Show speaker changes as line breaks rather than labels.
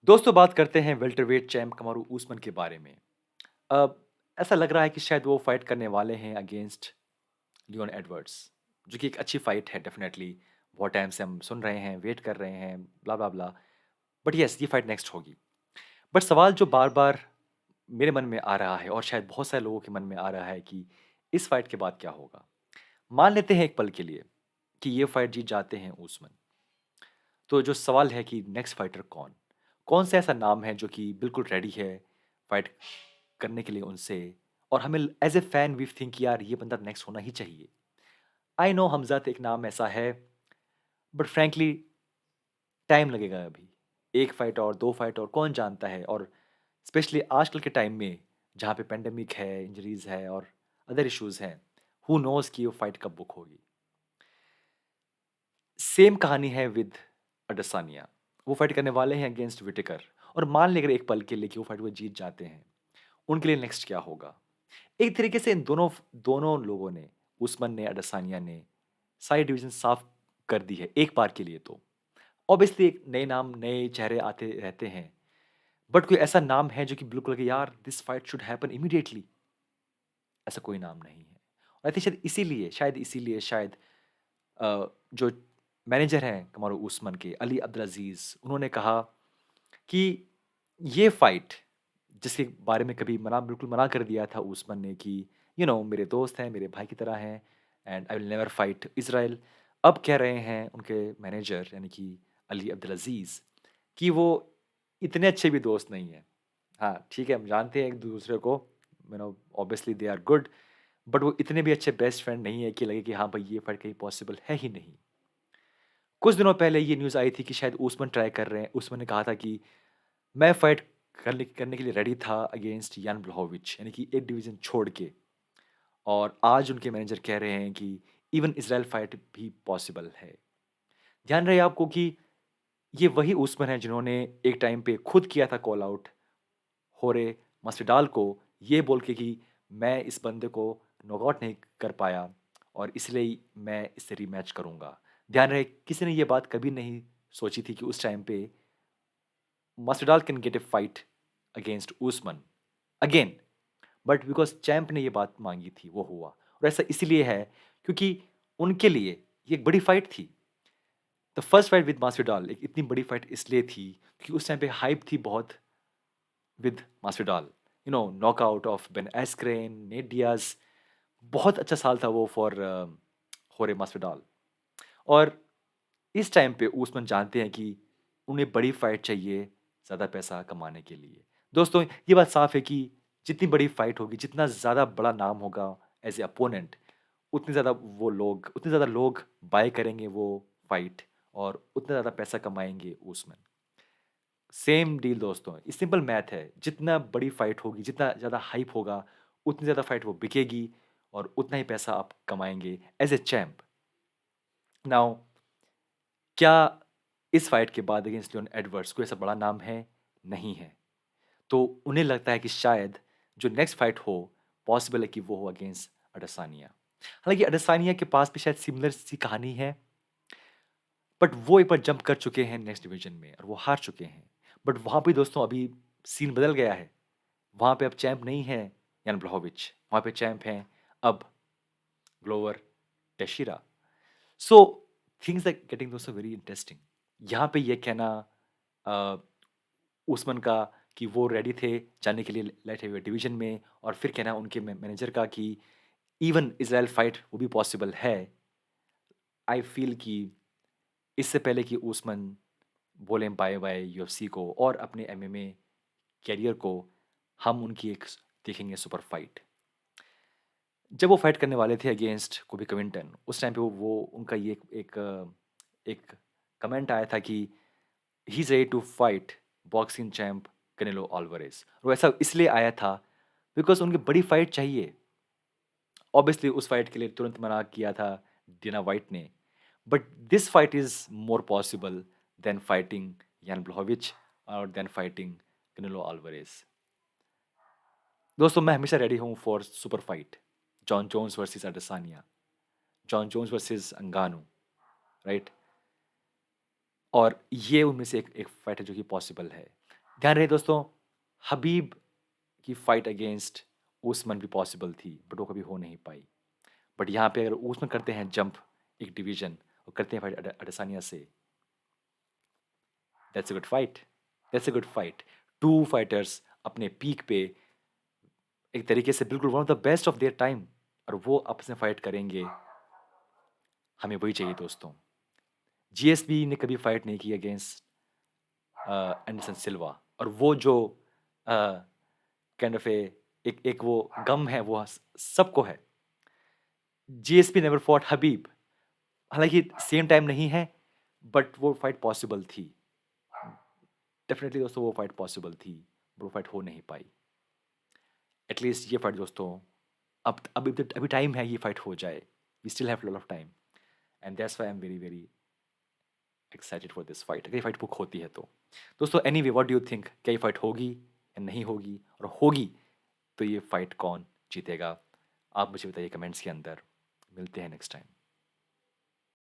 दोस्तों बात करते हैं वेल्टरवेट चैंप कमारू ऊस्मान के बारे में। अ, ऐसा लग रहा है कि शायद वो फाइट करने वाले हैं अगेंस्ट लियोन एडवर्ड्स, जो कि एक अच्छी फाइट है डेफिनेटली। बहुत टाइम से हम सुन रहे हैं, वेट कर रहे हैं, ब्ला ब्ला ब्ला। बट यस, ये फाइट नेक्स्ट होगी। बट सवाल जो बार-बार मेरे मन में आ रहा है और शायद बहुत सारे लोगों के मन में आ रहा है कि इस फाइट के बाद क्या होगा? मान लेते हैं एक पल के लिए कि ये फाइट जीत जाते हैं ऊस्मान। तो जो सवाल है कि नेक्स्ट फाइटर कौन? कौन सा ऐसा नाम है जो कि बिल्कुल रेडी है फाइट करने के लिए उनसे और हमें as a fan we think यार ये बंदा नेक्स्ट होना ही चाहिए। आई नो हमज़ात एक नाम ऐसा है, बट फ्रैंकली टाइम लगेगा अभी। 1 फाइट और 2 फाइट और कौन जानता है, और स्पेशली आजकल के टाइम में जहाँ पे पैंडेमिक है, इंजरीज़ है और अदर इश्यूज़ हैं, हू नोज़ कि वो फाइट कब बुक होगी। सेम कहानी है विद अडसानिया। वो फाइट करने वाले हैं अगेंस्ट विटेकर, और मान लें अगर एक पल के लिए कि वो फाइट वो जीत जाते हैं, उनके लिए नेक्स्ट क्या होगा? एक तरीके से इन दोनों दोनों लोगों ने, उस्मान ने, अडसानिया ने सारी डिवीज़न साफ कर दी है एक बार के लिए तो। ऑब्वियसली एक नए नाम, नए चेहरे आते रहते हैं, बट कोई ऐसा नाम है जो कि बिल्कुल लगे यार this fight should happen immediately, ऐसा कोई नाम नहीं है। आई थिंक शायद इसीलिए जो मैनेजर हैं कमारू उस्मान के, अली अब्दुल अज़ीज़, उन्होंने कहा कि ये फाइट जिसके बारे में कभी बिल्कुल मना कर दिया था उस्मान ने कि मेरे दोस्त हैं, मेरे भाई की तरह हैं and I will never fight Israel. अब कह रहे हैं उनके मैनेजर यानी कि अली अब्दुल अज़ीज़ कि वो इतने अच्छे भी दोस्त नहीं हैं। हाँ, ठीक है, हम जानते हैं एक-दूसरे को, obviously they are good, but वो इतने भी अच्छे बेस्ट फ्रेंड नहीं है कि लगे कि हाँ भाई ये फाइट कहीं पॉसिबल है ही नहीं। कुछ दिनों पहले ये न्यूज़ आई थी कि शायद उस्मान ट्राई कर रहे हैं। उस्मान ने कहा था कि मैं फाइट करने करने के लिए रेडी था अगेंस्ट यान ब्लहोविच, यानी कि एक डिवीज़न छोड़ के, और आज उनके मैनेजर कह रहे हैं कि इवन इज़राइल फाइट भी पॉसिबल है। ध्यान रहे आपको कि ये वही उस्मान है जिन्होंने एक टाइम पे खुद किया था कॉल आउट होरे मास्विडाल को, ये बोल के कि मैं इस बंदे को नॉकआउट नहीं कर पाया और इसलिए मैं इससे रीमैच करूँगा। ध्यान रहे किसी ने ये बात कभी नहीं सोची थी कि उस टाइम पे मास्विडाल can get a fight against Usman again, but because champ ने ये बात माँगी थी, वो हुआ। और ऐसा इसीलिए है क्योंकि उनके लिए ये एक बड़ी फाइट थी। द फर्स्ट फाइट विद मास्विडाल एक इतनी बड़ी फाइट इसलिए थी क्योंकि उस टाइम पे हाइप थी बहुत with मास्विडाल। Knockout of Ben एस्क्रेन, Nate Diaz, बहुत अच्छा साल था वो फॉर होरे मास्विडाल। और इस टाइम पे उस्मान जानते हैं कि उन्हें बड़ी फाइट चाहिए ज़्यादा पैसा कमाने के लिए। दोस्तों, ये बात साफ है कि जितनी बड़ी फाइट होगी, जितना ज़्यादा बड़ा नाम होगा एज़ ए अपोनेंट, उतने ज़्यादा लोग बाय करेंगे वो फाइट और उतना ज़्यादा पैसा कमाएँगे उस्मान। सेम डील दोस्तों, ये सिंपल मैथ है। जितना बड़ी फाइट होगी, जितना ज़्यादा हाइप होगा, उतनी ज़्यादा फाइट वो बिकेगी और उतना ही पैसा आप कमाएँगे एज़ अ चैंप। नाउ क्या इस फाइट के बाद अगेंस्ट लियोन एडवर्ड्स कोई ऐसा बड़ा नाम है? नहीं है। तो उन्हें लगता है कि शायद जो नेक्स्ट फाइट हो, पॉसिबल है कि वो हो अगेंस्ट अडेसानिया। हालाँकि अडेसानिया के पास भी शायद सिमिलर सी कहानी है, बट वो एक बार जंप कर चुके हैं नेक्स्ट डिवीजन में और वो हार चुके हैं। बट वहाँ पे दोस्तों अभी सीन बदल गया है। वहाँ पे अब चैंप नहीं है यान ब्लहोविच, वहाँ पे चैंप हैं अब Glover Teixeira. So things are getting दोस्तों वेरी इंटरेस्टिंग। यहाँ पे ये कहना अ, उस्मान का कि वो रेडी थे जाने के लिए लाइट हेवीवेट डिवीजन में, और फिर कहना उनके मैनेजर का कि इवन इज़राइल फाइट वो भी पॉसिबल है। आई फील कि इससे पहले कि उस्मान बोलें बाय बाय यूएफसी को और अपने एमएमए करियर को, हम उनकी एक देखेंगे सुपर फाइट। जब वो फाइट करने वाले थे अगेंस्ट कोबी कविंटन, उस टाइम पे वो उनका ये एक कमेंट आया था कि he is ready to fight boxing champ Canelo Alvarez. और ऐसा इसलिए आया था बिकॉज़ उनकी बड़ी फाइट चाहिए। ऑब्वियसली उस फाइट के लिए तुरंत मना किया था डिना व्हाइट ने। But this fight is more possible than fighting Jan Blachowicz और देन फाइटिंग कनेलो अल्वारेस। दोस्तों, मैं हमेशा रेडी हूँ for super fight. John Jones versus Adesanya, John Jones versus Ngannou, right? और ये उनमें से एक फाइट है जो कि पॉसिबल है। ध्यान रहे दोस्तों, हबीब की फाइट अगेंस्ट उस्मान भी पॉसिबल थी, बट वो कभी हो नहीं पाई। बट यहाँ पे अगर उस्मान करते हैं जंप एक डिवीजन और करते हैं फाइट अडेसानिया से, that's a good fight. That's a good fight. Two fighters अपने पीक पे एक तरीके से बिल्कुल one of the best of their time, और वो आपस में फाइट करेंगे। हमें वही चाहिए दोस्तों। जीएसपी ने कभी फाइट नहीं की अगेंस्ट एंडरसन सिल्वा, और वो जो काइंड ऑफ एक एक वो गम है वो सबको है। जीएसपी नेवर फॉट हबीब, हालांकि सेम टाइम नहीं है, बट वो फाइट पॉसिबल थी। डेफिनेटली दोस्तों वो फाइट पॉसिबल थी, बट वो फाइट हो नहीं पाई। एटलीस्ट ये फाइट दोस्तों, अब अभी टाइम है ये फाइट हो जाए। We still have lot of time, and that's why I am very very excited for this fight, अगर ये फाइट बुक होती है तो। दोस्तों anyway, what do you think, क्या ये फाइट होगी या नहीं होगी, और होगी तो ये फाइट कौन जीतेगा? आप मुझे बताइए कमेंट्स के अंदर। मिलते हैं नेक्स्ट टाइम।